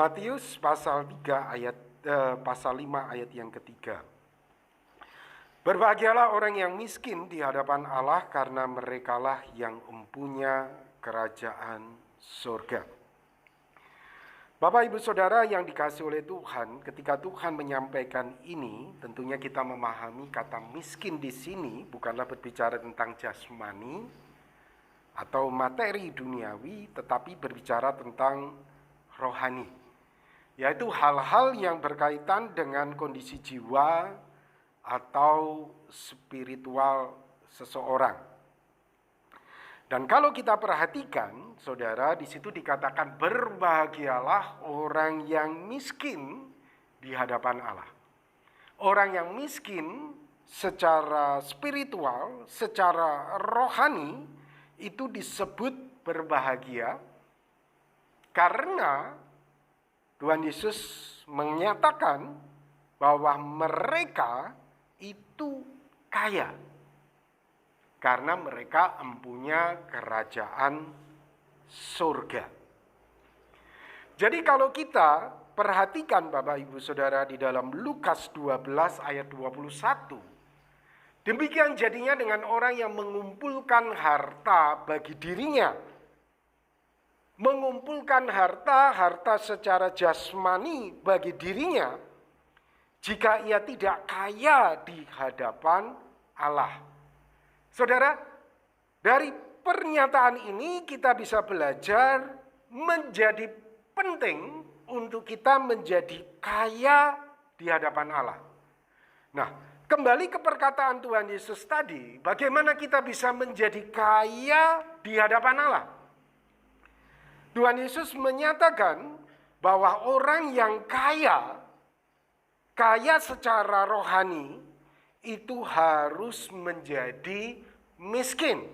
Matius pasal 5 ayat yang ketiga. Berbahagialah orang yang miskin di hadapan Allah, karena merekalah yang mempunyai kerajaan surga. Bapak, Ibu, Saudara yang dikasihi oleh Tuhan, ketika Tuhan menyampaikan ini, tentunya kita memahami kata miskin di sini bukanlah berbicara tentang jasmani atau materi duniawi, tetapi berbicara tentang rohani, yaitu hal-hal yang berkaitan dengan kondisi jiwa atau spiritual seseorang. Dan kalau kita perhatikan, saudara, di situ dikatakan berbahagialah orang yang miskin di hadapan Allah. Orang yang miskin secara spiritual, secara rohani, itu disebut berbahagia karena Tuhan Yesus menyatakan bahwa mereka itu kaya karena mereka mempunyai kerajaan surga. Jadi kalau kita perhatikan Bapak Ibu Saudara di dalam Lukas 12 ayat 21, demikian jadinya dengan orang yang mengumpulkan harta bagi dirinya. Mengumpulkan harta secara jasmani bagi dirinya, jika ia tidak kaya di hadapan Allah. Saudara, dari pernyataan ini kita bisa belajar menjadi penting untuk kita menjadi kaya di hadapan Allah. Nah, kembali ke perkataan Tuhan Yesus tadi, bagaimana kita bisa menjadi kaya di hadapan Allah? Tuhan Yesus menyatakan bahwa orang yang kaya secara rohani itu harus menjadi miskin.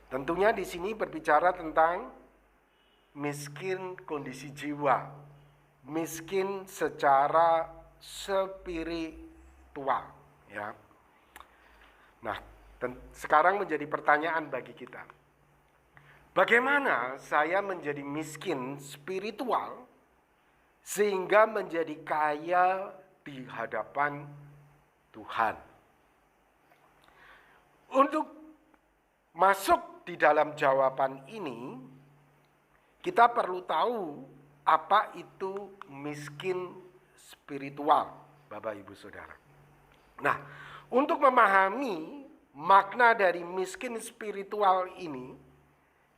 Tentunya di sini berbicara tentang miskin kondisi jiwa, miskin secara spiritual, ya. Nah, sekarang menjadi pertanyaan bagi kita. Bagaimana saya menjadi miskin spiritual sehingga menjadi kaya di hadapan Tuhan? Untuk masuk di dalam jawaban ini, kita perlu tahu apa itu miskin spiritual, Bapak Ibu Saudara. Nah, untuk memahami makna dari miskin spiritual ini,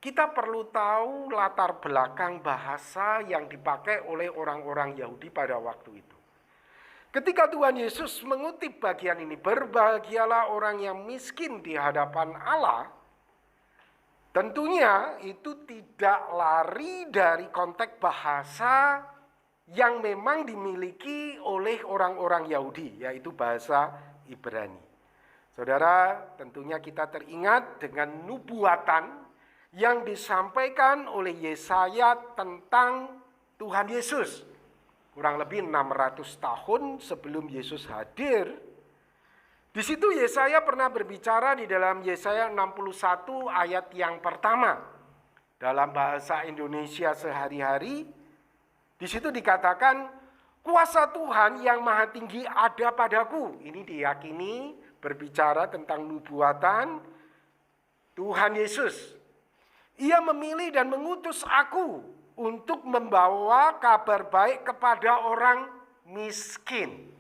kita perlu tahu latar belakang bahasa yang dipakai oleh orang-orang Yahudi pada waktu itu. Ketika Tuhan Yesus mengutip bagian ini, berbahagialah orang yang miskin di hadapan Allah, tentunya itu tidak lari dari konteks bahasa yang memang dimiliki oleh orang-orang Yahudi, yaitu bahasa Ibrani. Saudara, tentunya kita teringat dengan nubuatan yang disampaikan oleh Yesaya tentang Tuhan Yesus. Kurang lebih 600 tahun sebelum Yesus hadir. Di situ Yesaya pernah berbicara di dalam Yesaya 61 ayat yang pertama. Dalam bahasa Indonesia sehari-hari, di situ dikatakan, kuasa Tuhan yang maha tinggi ada padaku. Ini diyakini berbicara tentang nubuatan Tuhan Yesus. Ia memilih dan mengutus aku untuk membawa kabar baik kepada orang miskin.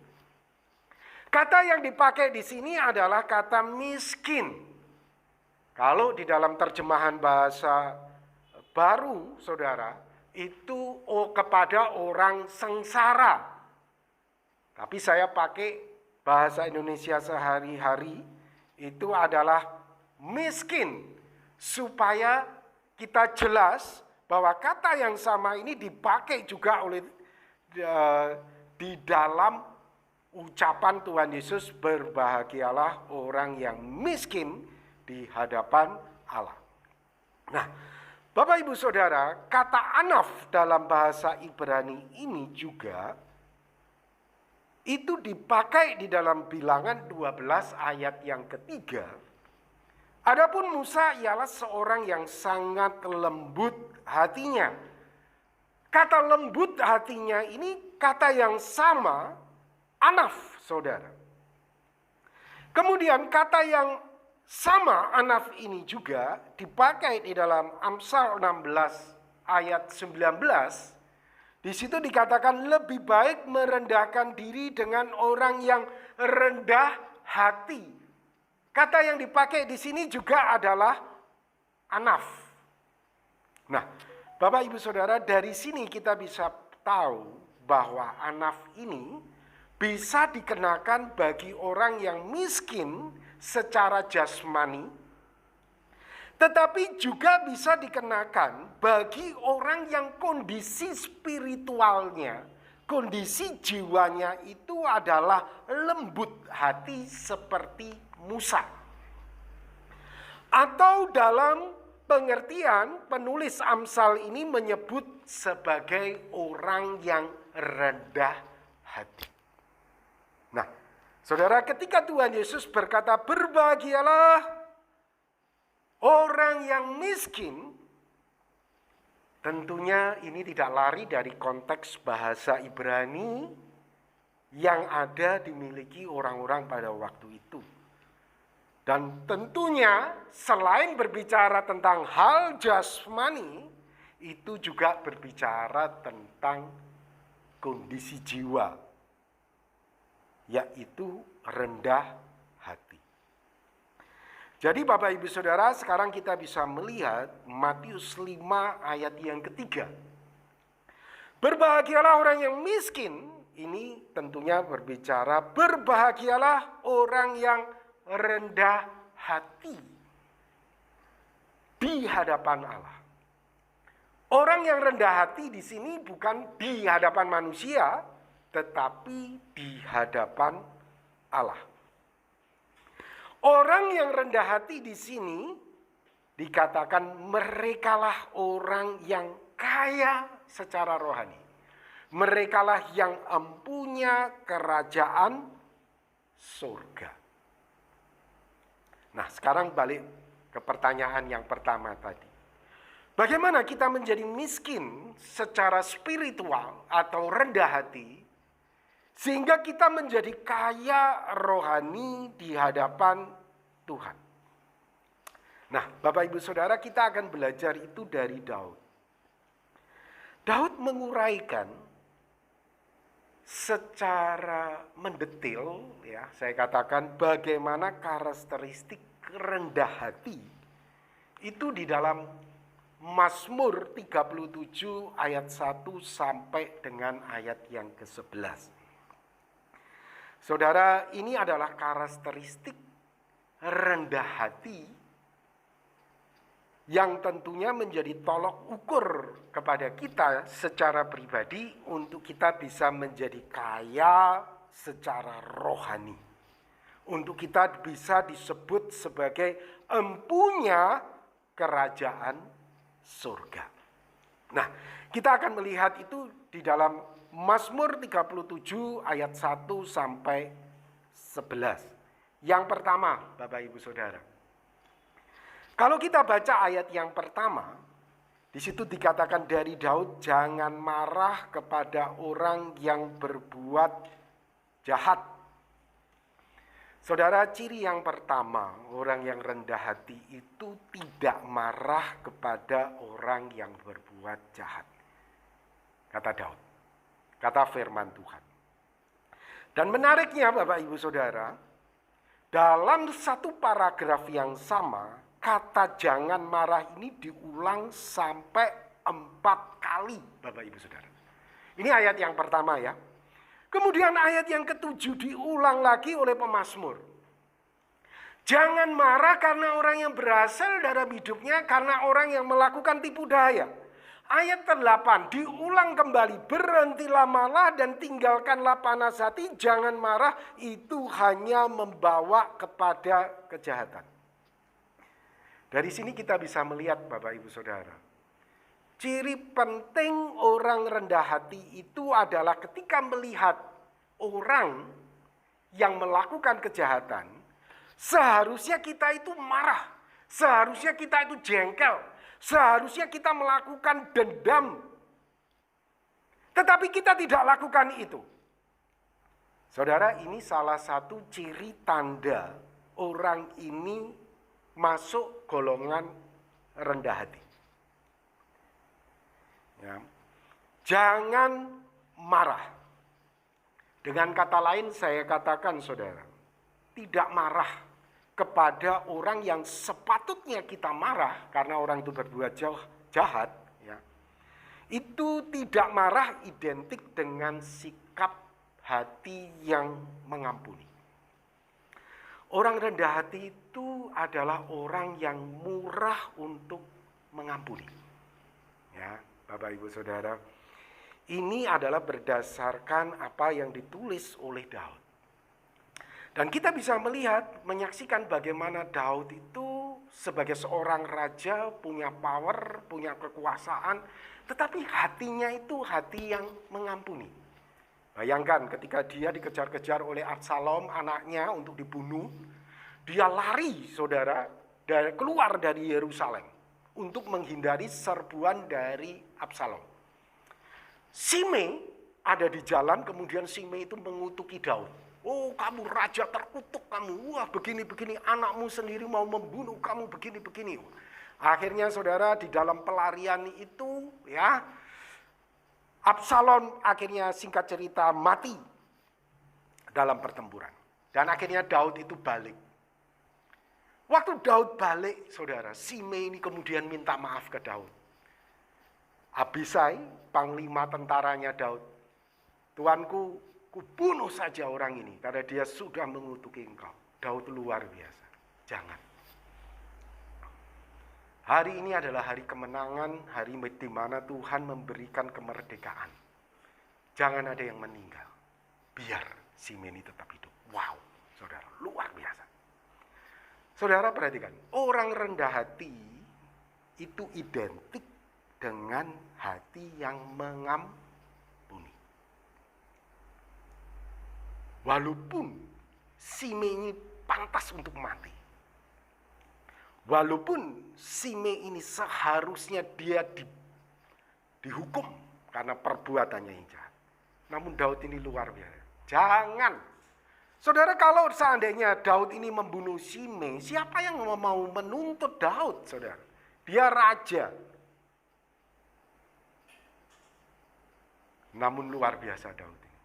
Kata yang dipakai di sini adalah kata miskin. Kalau di dalam terjemahan bahasa baru, saudara, itu kepada orang sengsara. Tapi saya pakai bahasa Indonesia sehari-hari, itu adalah miskin, supaya kita jelas bahwa kata yang sama ini dipakai juga oleh di dalam ucapan Tuhan Yesus, berbahagialah orang yang miskin di hadapan Allah. Nah, Bapak Ibu Saudara, kata anaf dalam bahasa Ibrani ini juga itu dipakai di dalam Bilangan 12 ayat yang ketiga. Adapun Musa ialah seorang yang sangat lembut hatinya. Kata lembut hatinya ini kata yang sama, anaf, saudara. Kemudian kata yang sama, anaf ini juga dipakai di dalam Amsal 16 ayat 19. Di situ dikatakan lebih baik merendahkan diri dengan orang yang rendah hati. Kata yang dipakai di sini juga adalah anaf. Nah, Bapak Ibu Saudara, dari sini kita bisa tahu bahwa anaf ini bisa dikenakan bagi orang yang miskin secara jasmani, tetapi juga bisa dikenakan bagi orang yang kondisi spiritualnya, kondisi jiwanya itu adalah lembut hati seperti Musa. Atau dalam pengertian penulis Amsal ini menyebut sebagai orang yang rendah hati. Nah, saudara, ketika Tuhan Yesus berkata berbahagialah orang yang miskin, tentunya ini tidak lari dari konteks bahasa Ibrani yang ada dimiliki orang-orang pada waktu itu. Dan tentunya selain berbicara tentang hal jasmani, itu juga berbicara tentang kondisi jiwa, yaitu rendah hati. Jadi Bapak Ibu Saudara, sekarang kita bisa melihat Matius 5 ayat yang ketiga. Berbahagialah orang yang miskin, ini tentunya berbicara berbahagialah orang yang rendah hati di hadapan Allah. Orang yang rendah hati di sini bukan di hadapan manusia, tetapi di hadapan Allah. Orang yang rendah hati di sini dikatakan merekalah orang yang kaya secara rohani. Merekalah yang empunya kerajaan surga. Nah, sekarang balik ke pertanyaan yang pertama tadi. Bagaimana kita menjadi miskin secara spiritual atau rendah hati sehingga kita menjadi kaya rohani di hadapan Tuhan? Nah, Bapak Ibu Saudara, kita akan belajar itu dari Daud. Daud menguraikan secara mendetil, ya, saya katakan bagaimana karakteristik rendah hati itu di dalam Mazmur 37 ayat 1 sampai dengan ayat yang ke-11. Saudara, ini adalah karakteristik rendah hati yang tentunya menjadi tolok ukur kepada kita secara pribadi untuk kita bisa menjadi kaya secara rohani. Untuk kita bisa disebut sebagai empunya kerajaan surga. Nah, kita akan melihat itu di dalam Mazmur 37 ayat 1 sampai 11. Yang pertama, Bapak Ibu Saudara. Kalau kita baca ayat yang pertama, di situ dikatakan dari Daud, jangan marah kepada orang yang berbuat jahat. Saudara, ciri yang pertama, orang yang rendah hati itu tidak marah kepada orang yang berbuat jahat. Kata Daud. Kata firman Tuhan. Dan menariknya Bapak Ibu Saudara, dalam satu paragraf yang sama, kata jangan marah ini diulang sampai 4 kali Bapak Ibu Saudara. Ini ayat yang pertama ya. Kemudian ayat yang ke-7 diulang lagi oleh pemazmur. Jangan marah karena orang yang berhasil dalam hidupnya, karena orang yang melakukan tipu daya. Ayat ke-8 diulang kembali, berhentilah malah dan tinggalkanlah panas hati, jangan marah, itu hanya membawa kepada kejahatan. Dari sini kita bisa melihat Bapak Ibu Saudara, ciri penting orang rendah hati itu adalah ketika melihat orang yang melakukan kejahatan, seharusnya kita itu marah, seharusnya kita itu jengkel, seharusnya kita melakukan dendam. Tetapi kita tidak lakukan itu. Saudara, ini salah satu ciri tanda orang ini masuk golongan rendah hati. Ya. Jangan marah. Dengan kata lain saya katakan, saudara, tidak marah kepada orang yang sepatutnya kita marah karena orang itu berbuat jahat. Ya. Itu tidak marah identik dengan sikap hati yang mengampuni. Orang rendah hati itu adalah orang yang murah untuk mengampuni. Ya, Bapak Ibu Saudara, ini adalah berdasarkan apa yang ditulis oleh Daud. Dan kita bisa melihat, menyaksikan bagaimana Daud itu sebagai seorang raja punya power, punya kekuasaan, tetapi hatinya itu hati yang mengampuni. Bayangkan ketika dia dikejar-kejar oleh Absalom, anaknya, untuk dibunuh, dia lari, saudara, keluar dari Yerusalem untuk menghindari serbuan dari Absalom. Shimei ada di jalan, kemudian Shimei itu mengutuki Daud. Oh, kamu raja terkutuk kamu, wah begini-begini, anakmu sendiri mau membunuh kamu begini-begini. Akhirnya saudara, di dalam pelarian itu, ya, Absalom akhirnya singkat cerita mati dalam pertempuran. Dan akhirnya Daud itu balik. Waktu Daud balik, saudara, Shimei ini kemudian minta maaf ke Daud. Abisai, panglima tentaranya Daud, Tuanku, kubunuh saja orang ini karena dia sudah mengutuki engkau. Daud luar biasa. Jangan. Hari ini adalah hari kemenangan, hari di mana Tuhan memberikan kemerdekaan. Jangan ada yang meninggal. Biar Shimei ini tetap hidup. Wow, saudara, luar biasa. Saudara perhatikan, orang rendah hati itu identik dengan hati yang mengampuni. Walaupun Shimei ini pantas untuk mati. Walaupun Shimei ini seharusnya dia dihukum karena perbuatannya yang jahat. Namun Daud ini luar biasa. Jangan. Saudara, kalau seandainya Daud ini membunuh Shimei, siapa yang mau menuntut Daud, saudara? Dia raja. Namun luar biasa Daud ini.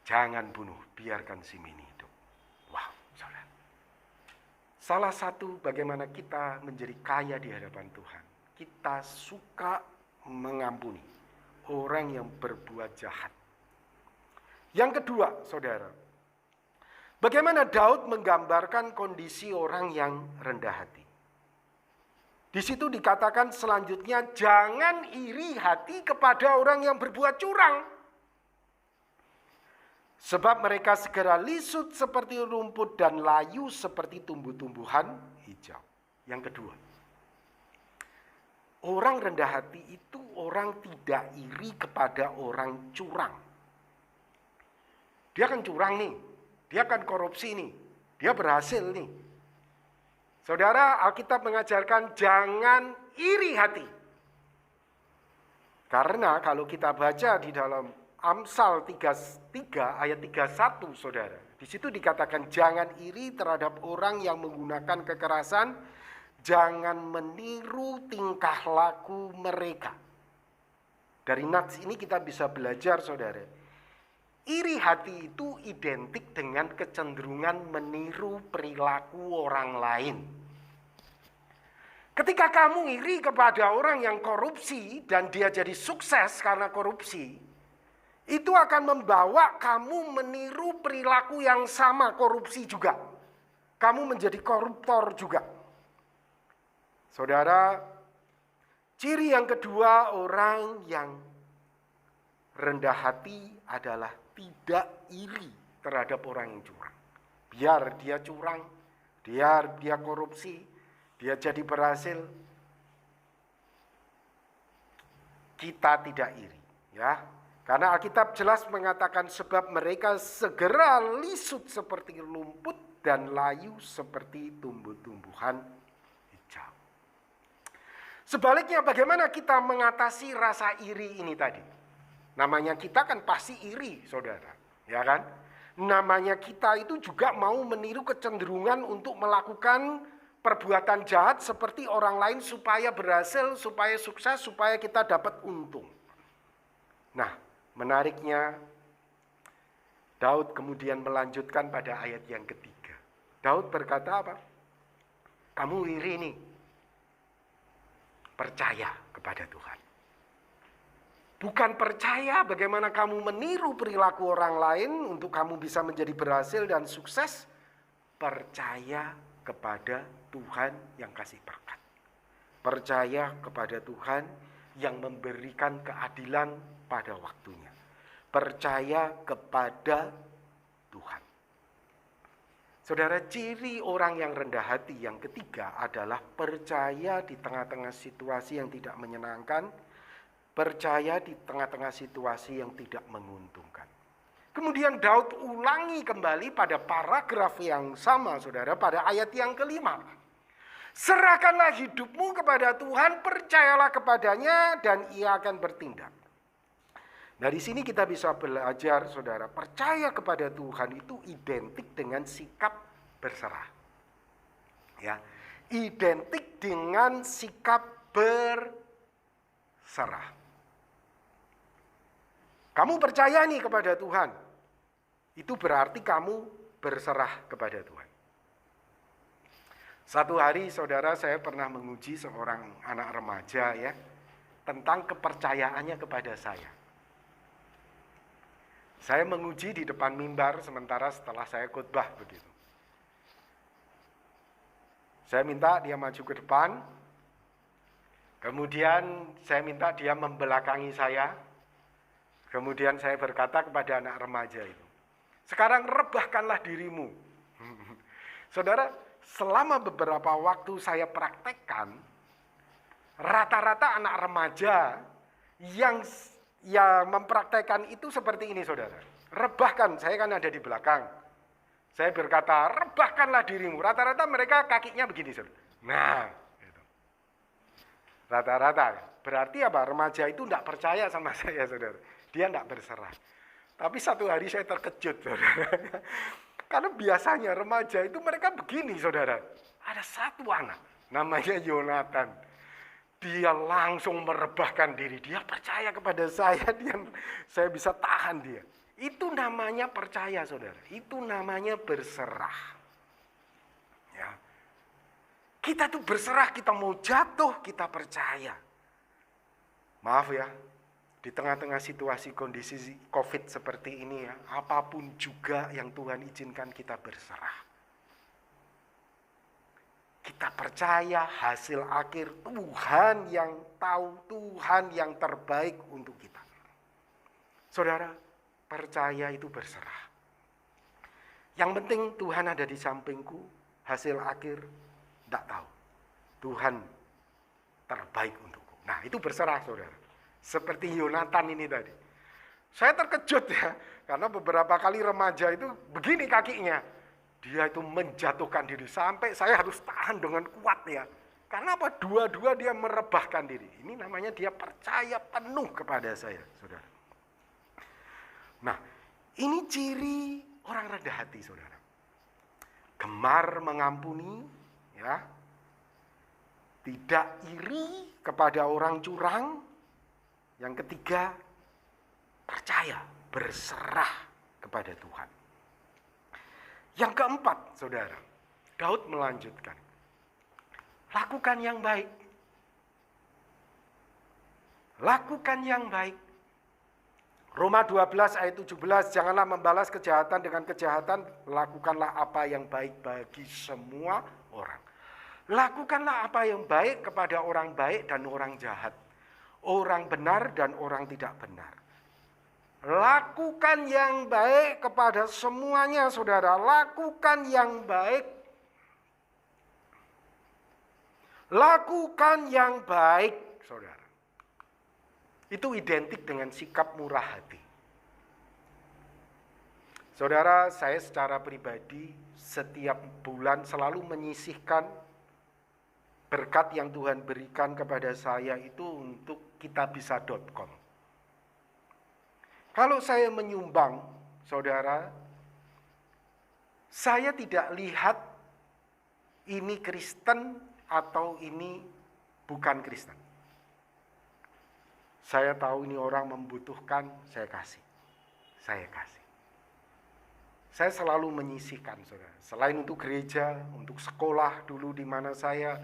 Jangan bunuh, biarkan Shimei ini hidup. Wow, saudara. Salah satu bagaimana kita menjadi kaya di hadapan Tuhan. Kita suka mengampuni orang yang berbuat jahat. Yang kedua, saudara, bagaimana Daud menggambarkan kondisi orang yang rendah hati. Di situ dikatakan selanjutnya, jangan iri hati kepada orang yang berbuat curang. Sebab mereka segera lisut seperti rumput dan layu seperti tumbuh-tumbuhan hijau. Yang kedua, orang rendah hati itu orang tidak iri kepada orang curang. Dia kan curang nih, dia kan korupsi nih, dia berhasil nih. Saudara, Alkitab mengajarkan jangan iri hati. Karena kalau kita baca di dalam Amsal 3 ayat 31, saudara. Di situ dikatakan jangan iri terhadap orang yang menggunakan kekerasan, jangan meniru tingkah laku mereka. Dari nats ini kita bisa belajar, saudara. Iri hati itu identik dengan kecenderungan meniru perilaku orang lain. Ketika kamu iri kepada orang yang korupsi dan dia jadi sukses karena korupsi, itu akan membawa kamu meniru perilaku yang sama, korupsi juga. Kamu menjadi koruptor juga. Saudara, ciri yang kedua orang yang rendah hati adalah tidak iri terhadap orang yang curang. Biar dia curang, biar dia korupsi, dia jadi berhasil, kita tidak iri, ya. Karena Alkitab jelas mengatakan sebab mereka segera lisut seperti rumput dan layu seperti tumbuh-tumbuhan hijau. Sebaliknya bagaimana kita mengatasi rasa iri ini tadi? Namanya kita kan pasti iri, saudara. Ya kan? Namanya kita itu juga mau meniru kecenderungan untuk melakukan perbuatan jahat seperti orang lain supaya berhasil, supaya sukses, supaya kita dapat untung. Nah, menariknya Daud kemudian melanjutkan pada ayat yang ketiga. Daud berkata apa? Kamu iri nih. Percaya kepada Tuhan. Bukan percaya bagaimana kamu meniru perilaku orang lain untuk kamu bisa menjadi berhasil dan sukses. Percaya kepada Tuhan yang kasih berkat. Percaya kepada Tuhan yang memberikan keadilan pada waktunya. Percaya kepada Tuhan. Saudara, ciri orang yang rendah hati yang ketiga adalah percaya di tengah-tengah situasi yang tidak menyenangkan, percaya di tengah-tengah situasi yang tidak menguntungkan. Kemudian Daud ulangi kembali pada paragraf yang sama, saudara, pada ayat yang kelima. Serahkanlah hidupmu kepada Tuhan, percayalah kepadanya, dan ia akan bertindak. Nah, di sini kita bisa belajar, saudara, percaya kepada Tuhan itu identik dengan sikap berserah. Ya, identik dengan sikap berserah. Kamu percaya nih kepada Tuhan, itu berarti kamu berserah kepada Tuhan. Satu hari, saudara, saya pernah menguji seorang anak remaja ya, tentang kepercayaannya kepada saya. Saya menguji di depan mimbar sementara setelah saya khotbah begitu. Saya minta dia maju ke depan, kemudian saya minta dia membelakangi saya, kemudian saya berkata kepada anak remaja itu, sekarang rebahkanlah dirimu. Saudara, selama beberapa waktu saya praktekkan, rata-rata anak remaja yang mempraktekkan itu seperti ini, saudara. Rebahkan, saya kan ada di belakang. Saya berkata, rebahkanlah dirimu. Rata-rata mereka kakinya begini, saudara. Nah, gitu. Rata-rata. Berarti apa? Remaja itu tidak percaya sama saya, saudara. Dia tidak berserah. Tapi satu hari saya terkejut, saudara. Karena biasanya remaja itu mereka begini, saudara. Ada satu anak, namanya Yonatan. Dia langsung merebahkan diri. Dia percaya kepada saya. Saya bisa tahan dia. Itu namanya percaya, saudara. Itu namanya berserah. Ya. Kita tuh berserah. Kita mau jatuh, kita percaya. Maaf ya. Di tengah-tengah situasi kondisi COVID seperti ini ya. Apapun juga yang Tuhan izinkan, kita berserah. Kita percaya hasil akhir Tuhan yang tahu, Tuhan yang terbaik untuk kita. Saudara, percaya itu berserah. Yang penting Tuhan ada di sampingku, hasil akhir tidak tahu. Tuhan terbaik untukku. Nah, itu berserah, saudara. Seperti Yonatan ini tadi. Saya terkejut ya, karena beberapa kali remaja itu begini kakinya. Dia itu menjatuhkan diri sampai saya harus tahan dengan kuat ya. Karena apa? Dua-dua dia merebahkan diri. Ini namanya dia percaya penuh kepada saya, saudara. Nah, ini ciri orang rendah hati, saudara. Gemar mengampuni, ya. Tidak iri kepada orang curang. Yang ketiga, percaya, berserah kepada Tuhan. Yang keempat, saudara, Daud melanjutkan. Lakukan yang baik. Lakukan yang baik. Roma 12 ayat 17, janganlah membalas kejahatan dengan kejahatan, lakukanlah apa yang baik bagi semua orang. Lakukanlah apa yang baik kepada orang baik dan orang jahat. Orang benar dan orang tidak benar. Lakukan yang baik kepada semuanya, saudara. Lakukan yang baik. Lakukan yang baik, saudara. Itu identik dengan sikap murah hati. Saudara, saya secara pribadi setiap bulan selalu menyisihkan berkat yang Tuhan berikan kepada saya itu untuk kitabisa.com. Kalau saya menyumbang, saudara, saya tidak lihat ini Kristen atau ini bukan Kristen. Saya tahu ini orang membutuhkan, saya kasih. Saya selalu menyisihkan, saudara. Selain untuk gereja, untuk sekolah dulu di mana saya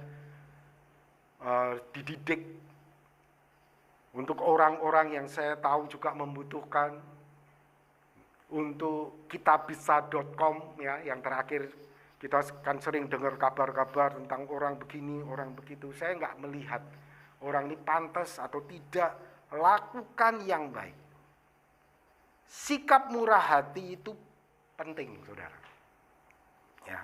dididik, untuk orang-orang yang saya tahu juga membutuhkan, untuk kitabisa.com ya, yang terakhir kita kan sering dengar kabar-kabar tentang orang begini, orang begitu. Saya nggak melihat orang ini pantas atau tidak, lakukan yang baik. Sikap murah hati itu penting, saudara. Ya.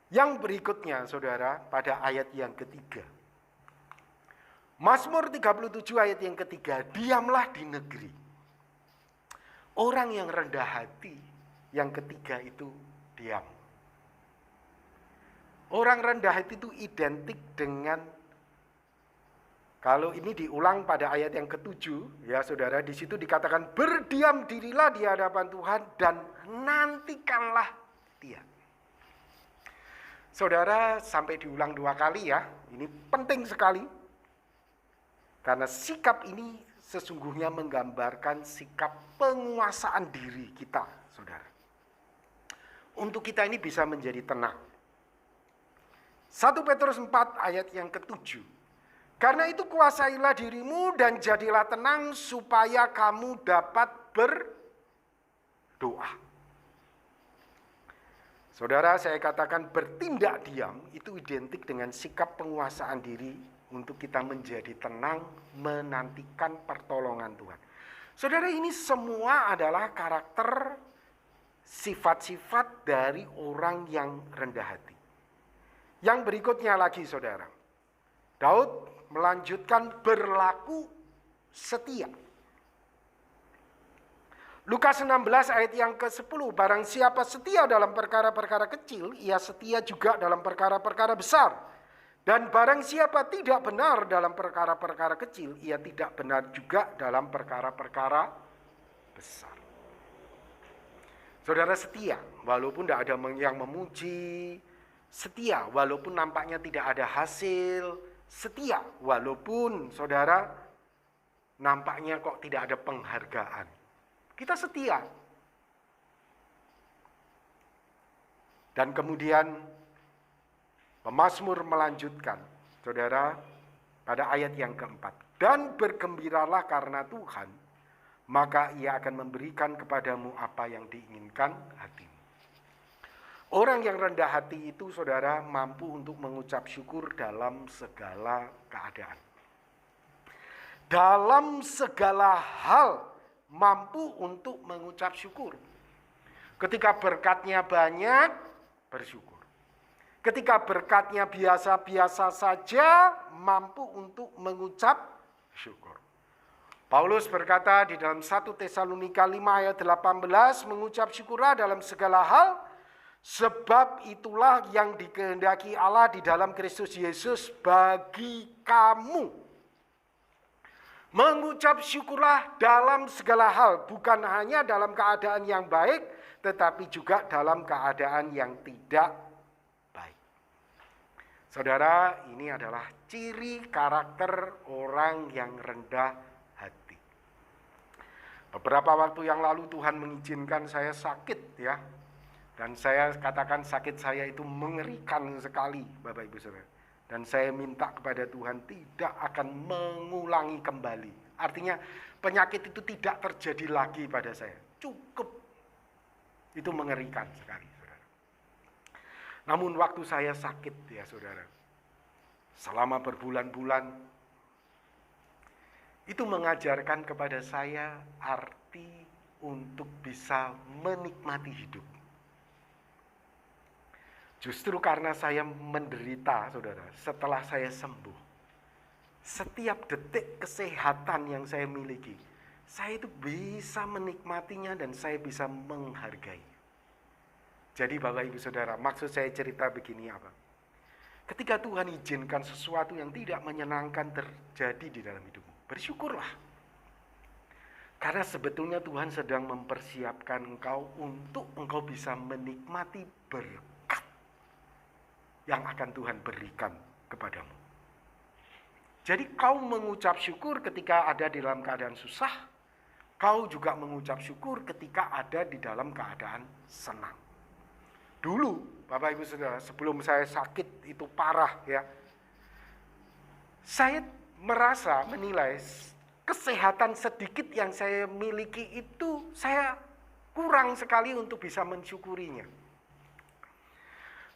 Yang berikutnya, saudara, pada ayat yang ketiga. Mazmur 37 ayat yang ketiga, diamlah di negeri. Orang yang rendah hati, yang ketiga itu diam. Orang rendah hati itu identik dengan, kalau ini diulang pada ayat yang ketujuh, ya saudara, di situ dikatakan berdiam dirilah di hadapan Tuhan dan nantikanlah Dia. Saudara, sampai diulang 2 kali ya, ini penting sekali. Karena sikap ini sesungguhnya menggambarkan sikap penguasaan diri kita, saudara. Untuk kita ini bisa menjadi tenang. 1 Petrus 4 ayat yang ketujuh. Karena itu kuasailah dirimu dan jadilah tenang supaya kamu dapat berdoa. Saudara, saya katakan bertindak diam itu identik dengan sikap penguasaan diri untuk kita menjadi tenang, menantikan pertolongan Tuhan. Saudara, ini semua adalah karakter, sifat-sifat dari orang yang rendah hati. Yang berikutnya lagi, saudara. Daud melanjutkan berlaku setia. Lukas 16 ayat yang ke-10, barang siapa setia dalam perkara-perkara kecil, ia setia juga dalam perkara-perkara besar. Dan barang siapa tidak benar dalam perkara-perkara kecil, ia tidak benar juga dalam perkara-perkara besar. Saudara setia, walaupun tidak ada yang memuji, setia walaupun nampaknya tidak ada hasil, setia walaupun saudara nampaknya kok tidak ada penghargaan. Kita setia. Dan kemudian pemazmur melanjutkan, saudara, pada ayat yang keempat. Dan bergembiralah karena Tuhan, maka Ia akan memberikan kepadamu apa yang diinginkan hatimu. Orang yang rendah hati itu, saudara, mampu untuk mengucap syukur dalam segala keadaan. Dalam segala hal mampu untuk mengucap syukur. Ketika berkatnya banyak, bersyukur. Ketika berkatnya biasa-biasa saja, mampu untuk mengucap syukur. Paulus berkata di dalam 1 Tesalonika 5 ayat 18, mengucap syukurlah dalam segala hal, sebab itulah yang dikehendaki Allah di dalam Kristus Yesus bagi kamu. Mengucap syukurlah dalam segala hal, bukan hanya dalam keadaan yang baik, tetapi juga dalam keadaan yang tidak baik. Saudara, ini adalah ciri karakter orang yang rendah hati. Beberapa waktu yang lalu Tuhan mengizinkan saya sakit ya. Dan saya katakan sakit saya itu mengerikan sekali, Bapak Ibu Saudara. Dan saya minta kepada Tuhan tidak akan mengulangi kembali. Artinya penyakit itu tidak terjadi lagi pada saya. Cukup. Itu mengerikan sekali, saudara. Namun waktu saya sakit ya saudara, selama berbulan-bulan, itu mengajarkan kepada saya arti untuk bisa menikmati hidup. Justru karena saya menderita, saudara, setelah saya sembuh, setiap detik kesehatan yang saya miliki, saya itu bisa menikmatinya dan saya bisa menghargai. Jadi Bapak Ibu Saudara, maksud saya cerita begini apa? Ketika Tuhan izinkan sesuatu yang tidak menyenangkan terjadi di dalam hidupmu, bersyukurlah. Karena sebetulnya Tuhan sedang mempersiapkan engkau untuk engkau bisa menikmati berkat yang akan Tuhan berikan kepadamu. Jadi kau mengucap syukur ketika ada di dalam keadaan susah, kau juga mengucap syukur ketika ada di dalam keadaan senang. Dulu, Bapak Ibu Saudara, sebelum saya sakit itu parah ya, saya menilai kesehatan sedikit yang saya miliki itu saya kurang sekali untuk bisa mensyukurinya.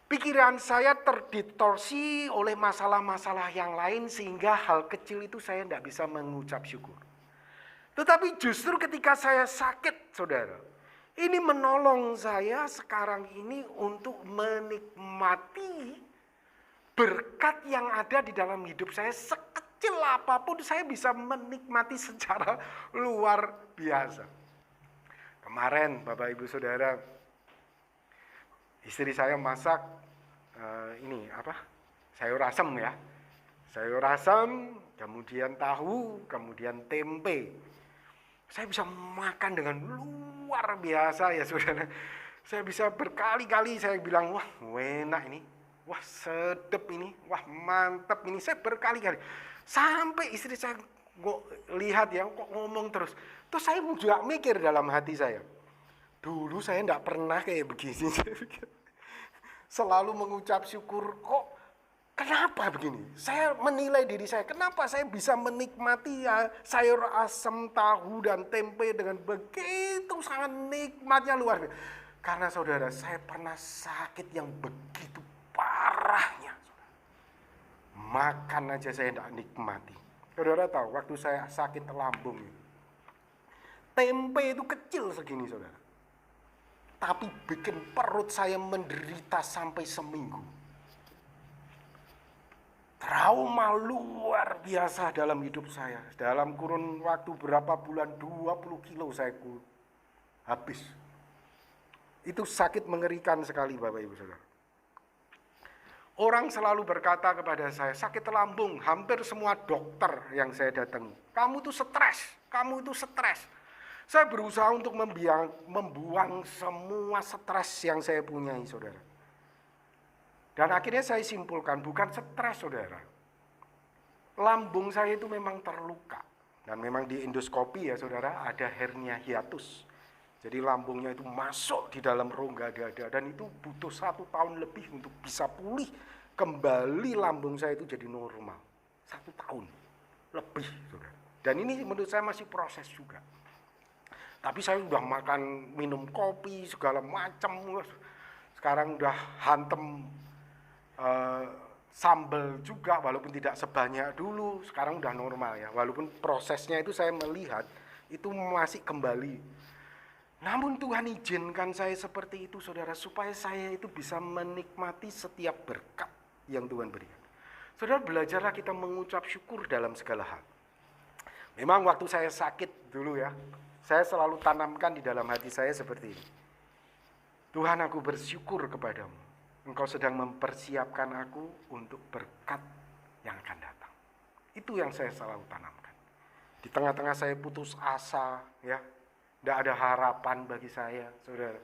Pikiran saya terdistorsi oleh masalah-masalah yang lain sehingga hal kecil itu saya tidak bisa mengucap syukur. Tetapi justru ketika saya sakit, saudara, ini menolong saya sekarang ini untuk menikmati berkat yang ada di dalam hidup saya. Sekecil apapun saya bisa menikmati secara luar biasa. Kemarin Bapak Ibu Saudara, istri saya masak sayur asem ya. Sayur asem, kemudian tahu, kemudian tempe. Saya bisa makan dengan luar biasa ya saudara. Saya bisa berkali-kali saya bilang, wah enak ini. Wah sedap ini, wah mantap ini. Saya berkali-kali. Sampai istri saya lihat ya, kok ngomong terus. Terus saya juga mikir dalam hati saya. Dulu saya tidak pernah kayak begini. Selalu mengucap syukur, kok kenapa begini? Saya menilai diri saya, kenapa saya bisa menikmati sayur asam, tahu, dan tempe dengan begitu sangat nikmatnya luar biasa. Karena saudara, saya pernah sakit yang begitu parahnya. Makan aja saya tidak nikmati. Saudara tahu, waktu saya sakit lambung, tempe itu kecil segini saudara. Tapi bikin perut saya menderita sampai seminggu. Trauma luar biasa dalam hidup saya. Dalam kurun waktu berapa bulan, 20 kilo saya habis. Itu sakit mengerikan sekali Bapak Ibu Saudara. Orang selalu berkata kepada saya, sakit lambung, hampir semua dokter yang saya datangi. Kamu itu stres. Saya berusaha untuk membuang semua stres yang saya punyai, saudara. Dan akhirnya saya simpulkan, bukan stres, saudara. Lambung saya itu memang terluka. Dan memang di endoskopi ya, saudara, ada hernia hiatus. Jadi lambungnya itu masuk di dalam rongga dada. Dan itu butuh 1 tahun lebih untuk bisa pulih. Kembali lambung saya itu jadi normal. 1 tahun lebih, saudara. Dan ini menurut saya masih proses juga. Tapi saya sudah makan, minum kopi, segala macam. Sekarang udah hantem sambal juga, walaupun tidak sebanyak dulu. Sekarang udah normal ya. Walaupun prosesnya itu saya melihat, itu masih kembali. Namun Tuhan izinkan saya seperti itu, saudara. Supaya saya itu bisa menikmati setiap berkat yang Tuhan berikan. Saudara, belajarlah kita mengucap syukur dalam segala hal. Memang waktu saya sakit dulu ya, saya selalu tanamkan di dalam hati saya seperti ini. Tuhan, aku bersyukur kepadamu. Engkau sedang mempersiapkan aku untuk berkat yang akan datang. Itu yang saya selalu tanamkan. Di tengah-tengah saya putus asa, ya, tidak ada harapan bagi saya, saudara.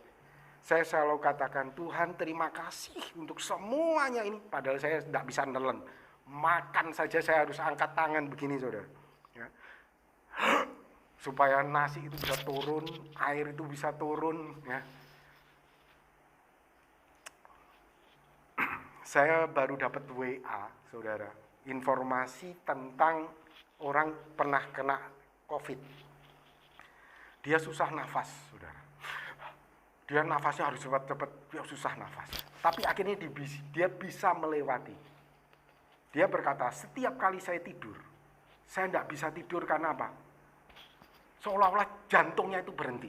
Saya selalu katakan, Tuhan terima kasih untuk semuanya ini. Padahal saya tidak bisa nelen. Makan saja saya harus angkat tangan begini, saudara. Ya. Supaya nasi itu bisa turun, air itu bisa turun ya. Saya baru dapat WA, saudara, informasi tentang orang pernah kena COVID. Dia susah nafas, saudara. Dia nafasnya harus cepat-cepat, dia susah nafas. Tapi akhirnya dia bisa melewati. Dia berkata, setiap kali saya tidur, saya tidak bisa tidur karena apa? Seolah-olah jantungnya itu berhenti.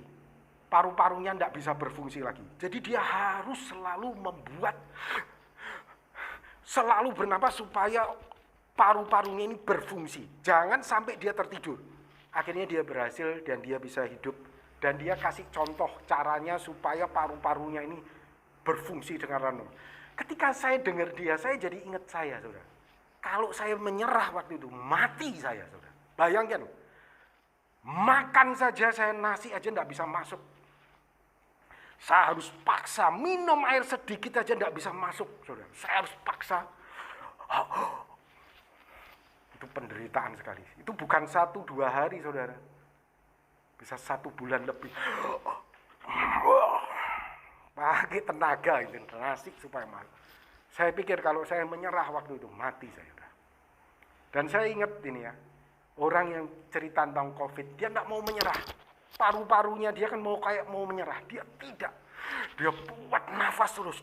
Paru-parunya tidak bisa berfungsi lagi. Jadi dia harus selalu selalu bernapas supaya paru-parunya ini berfungsi. Jangan sampai dia tertidur. Akhirnya dia berhasil dan dia bisa hidup. Dan dia kasih contoh caranya supaya paru-parunya ini berfungsi dengan normal. Ketika saya dengar dia, saya jadi ingat saya, saudara. Kalau saya menyerah waktu itu, mati saya, saudara. Bayangkan. Makan saja saya nasi aja enggak bisa masuk. Saya harus paksa minum air sedikit aja enggak bisa masuk, saudara. Saya harus paksa. Itu penderitaan sekali. Itu bukan 1-2 hari, saudara. Bisa 1 bulan lebih. Pakai tenaga itu nasi supaya masuk. Saya pikir kalau saya menyerah waktu itu mati saya. Dan saya ingat ini ya, orang yang cerita tentang COVID, dia enggak mau menyerah. Paru-parunya dia kan mau menyerah, dia tidak. Dia buat nafas terus,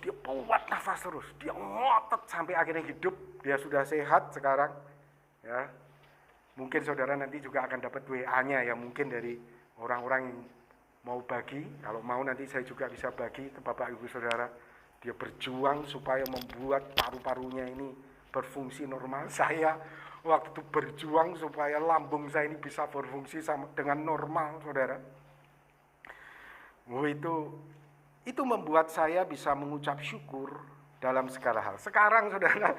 dia ngotot sampai akhirnya hidup. Dia sudah sehat sekarang. Ya, mungkin saudara nanti juga akan dapat WA-nya ya, mungkin dari orang-orang yang mau bagi. Kalau mau nanti saya juga bisa bagi ke Bapak Ibu Saudara. Dia berjuang supaya membuat paru-parunya ini berfungsi normal. Saya waktu itu berjuang supaya lambung saya ini bisa berfungsi sama dengan normal, saudara. Itu membuat saya bisa mengucap syukur dalam segala hal. Sekarang saudara,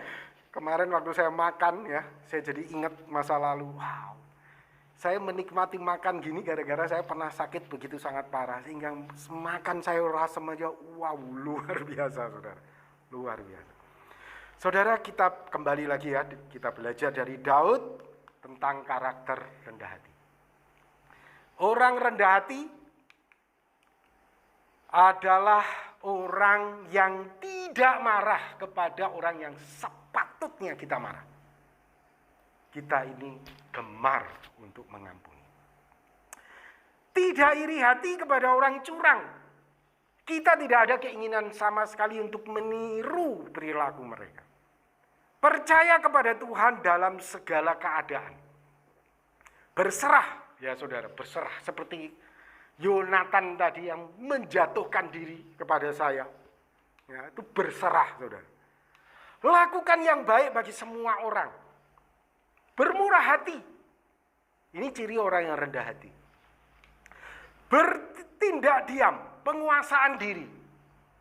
kemarin waktu saya makan ya, saya jadi ingat masa lalu. Wow, saya menikmati makan gini gara-gara saya pernah sakit begitu sangat parah. Sehingga makan saya rasa aja, wow, luar biasa saudara. Luar biasa. Saudara, kita kembali lagi ya, kita belajar dari Daud tentang karakter rendah hati. Orang rendah hati adalah orang yang tidak marah kepada orang yang sepatutnya kita marah. Kita ini gemar untuk mengampuni. Tidak iri hati kepada orang curang. Kita tidak ada keinginan sama sekali untuk meniru perilaku mereka. Percaya kepada Tuhan dalam segala keadaan. Berserah, ya saudara, berserah. Seperti Yonatan tadi yang menjatuhkan diri kepada saya. Ya, itu berserah, saudara. Lakukan yang baik bagi semua orang. Bermurah hati. Ini ciri orang yang rendah hati. Bertindak diam, penguasaan diri.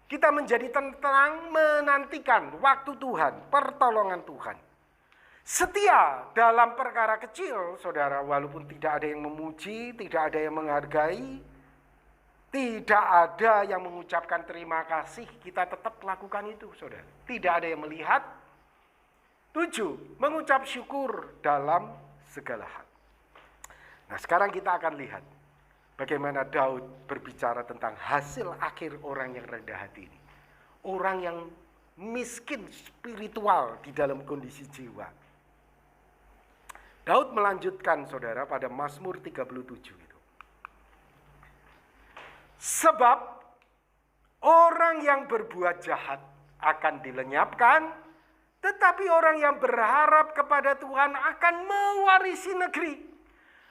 Kita menjadi tenang menantikan waktu Tuhan, pertolongan Tuhan. Setia dalam perkara kecil, saudara, walaupun tidak ada yang memuji, tidak ada yang menghargai, tidak ada yang mengucapkan terima kasih, kita tetap lakukan itu, saudara. Tidak ada yang melihat. 7, mengucap syukur dalam segala hal. Nah, sekarang kita akan lihat bagaimana Daud berbicara tentang hasil akhir orang yang rendah hati ini. Orang yang miskin spiritual di dalam kondisi jiwa. Daud melanjutkan, saudara, pada Mazmur 37 itu. Sebab orang yang berbuat jahat akan dilenyapkan, tetapi orang yang berharap kepada Tuhan akan mewarisi negeri.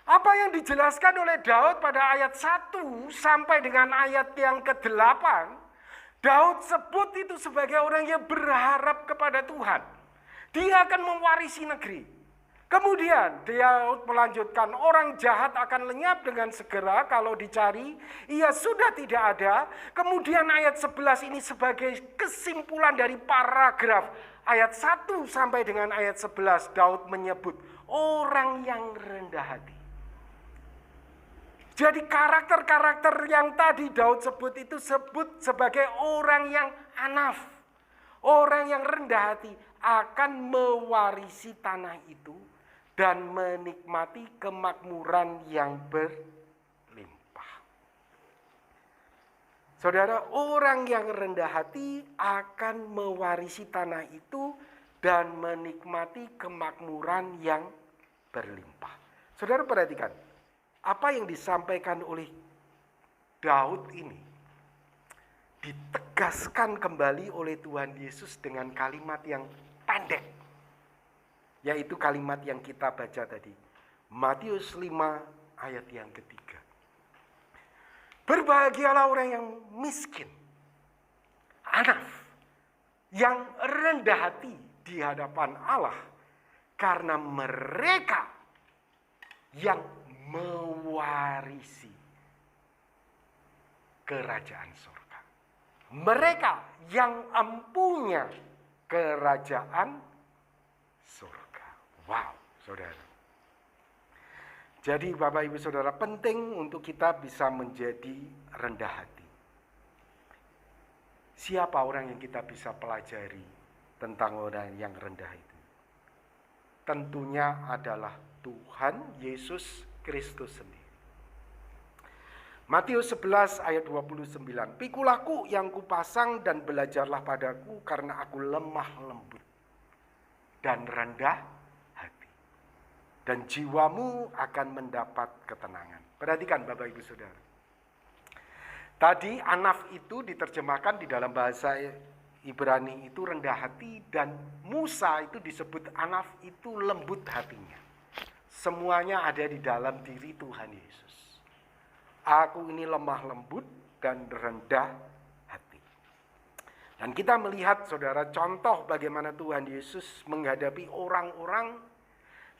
Apa yang dijelaskan oleh Daud pada ayat 1 sampai dengan ayat yang ke-8, Daud sebut itu sebagai orang yang berharap kepada Tuhan. Dia akan mewarisi negeri. Kemudian Daud melanjutkan, orang jahat akan lenyap dengan segera kalau dicari, ia sudah tidak ada. Kemudian ayat 11 ini sebagai kesimpulan dari paragraf ayat 1 sampai dengan ayat 11, Daud menyebut orang yang rendah hati. Jadi karakter-karakter yang tadi Daud sebut itu sebut sebagai orang yang anaf. Orang yang rendah hati akan mewarisi tanah itu dan menikmati kemakmuran yang berlimpah. Saudara, orang yang rendah hati akan mewarisi tanah itu dan menikmati kemakmuran yang berlimpah. Saudara perhatikan, apa yang disampaikan oleh Daud ini ditegaskan kembali oleh Tuhan Yesus dengan kalimat yang pendek, yaitu kalimat yang kita baca tadi, Matius 5 ayat yang ketiga. Berbahagialah orang yang miskin, anaf, yang rendah hati di hadapan Allah, karena mereka yang mewarisi kerajaan surga. Mereka yang empunya kerajaan surga. Wow, saudara. Jadi Bapak Ibu Saudara, penting untuk kita bisa menjadi rendah hati. Siapa orang yang kita bisa pelajari tentang orang yang rendah itu? Tentunya adalah Tuhan Yesus Kristus sendiri. Matius 11 ayat 29. Pikulah yang kupasang dan belajarlah padaku, karena aku lemah lembut dan rendah hati, dan jiwamu akan mendapat ketenangan. Perhatikan Bapak Ibu Saudara. Tadi anaf itu diterjemahkan di dalam bahasa Ibrani itu rendah hati, dan Musa itu disebut anaf itu lembut hatinya. Semuanya ada di dalam diri Tuhan Yesus. Aku ini lemah lembut dan rendah hati. Dan kita melihat saudara contoh bagaimana Tuhan Yesus menghadapi orang-orang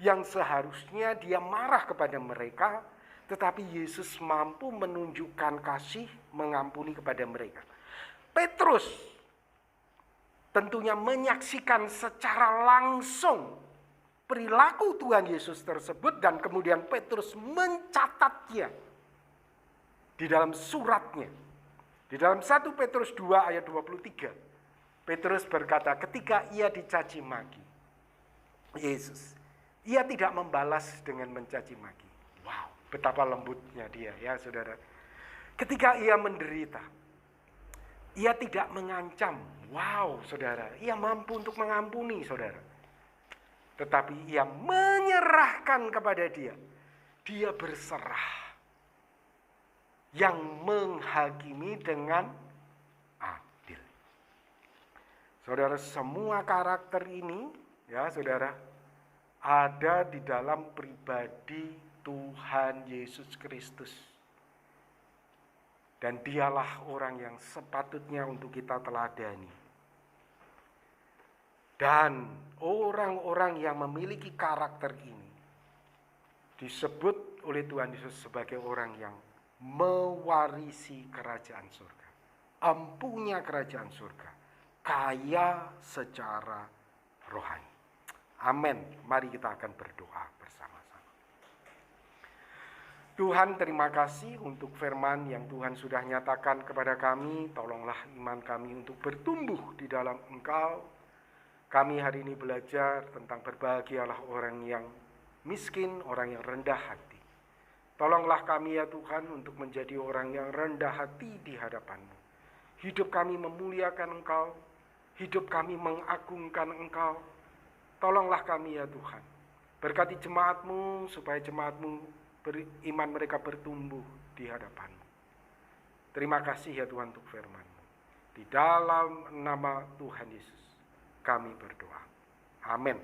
yang seharusnya dia marah kepada mereka, tetapi Yesus mampu menunjukkan kasih, mengampuni kepada mereka. Petrus tentunya menyaksikan secara langsung perilaku Tuhan Yesus tersebut, dan kemudian Petrus mencatatnya di dalam suratnya. Di dalam 1 Petrus 2 ayat 23, Petrus berkata, ketika ia dicaci maki Yesus, ia tidak membalas dengan mencaci maki. Wow, betapa lembutnya dia ya saudara. Ketika ia menderita, ia tidak mengancam. Wow saudara, ia mampu untuk mengampuni saudara. Tetapi ia menyerahkan kepada dia. Dia berserah. Yang menghakimi dengan adil. Saudara, semua karakter ini ya saudara ada di dalam pribadi Tuhan Yesus Kristus. Dan dialah orang yang sepatutnya untuk kita teladani. Dan orang-orang yang memiliki karakter ini disebut oleh Tuhan Yesus sebagai orang yang mewarisi kerajaan surga, empunya kerajaan surga, kaya secara rohani. Amin. Mari kita akan berdoa bersama-sama. Tuhan, terima kasih untuk firman yang Tuhan sudah nyatakan kepada kami. Tolonglah iman kami untuk bertumbuh di dalam Engkau. Kami hari ini belajar tentang berbahagialah orang yang miskin, orang yang rendah hati. Tolonglah kami ya Tuhan untuk menjadi orang yang rendah hati di hadapan-Mu. Hidup kami memuliakan Engkau, hidup kami mengagungkan Engkau. Tolonglah kami ya Tuhan. Berkati jemaat-Mu supaya jemaat-Mu iman mereka bertumbuh di hadapan-Mu. Terima kasih ya Tuhan untuk firman-Mu. Di dalam nama Tuhan Yesus kami berdoa. Amin.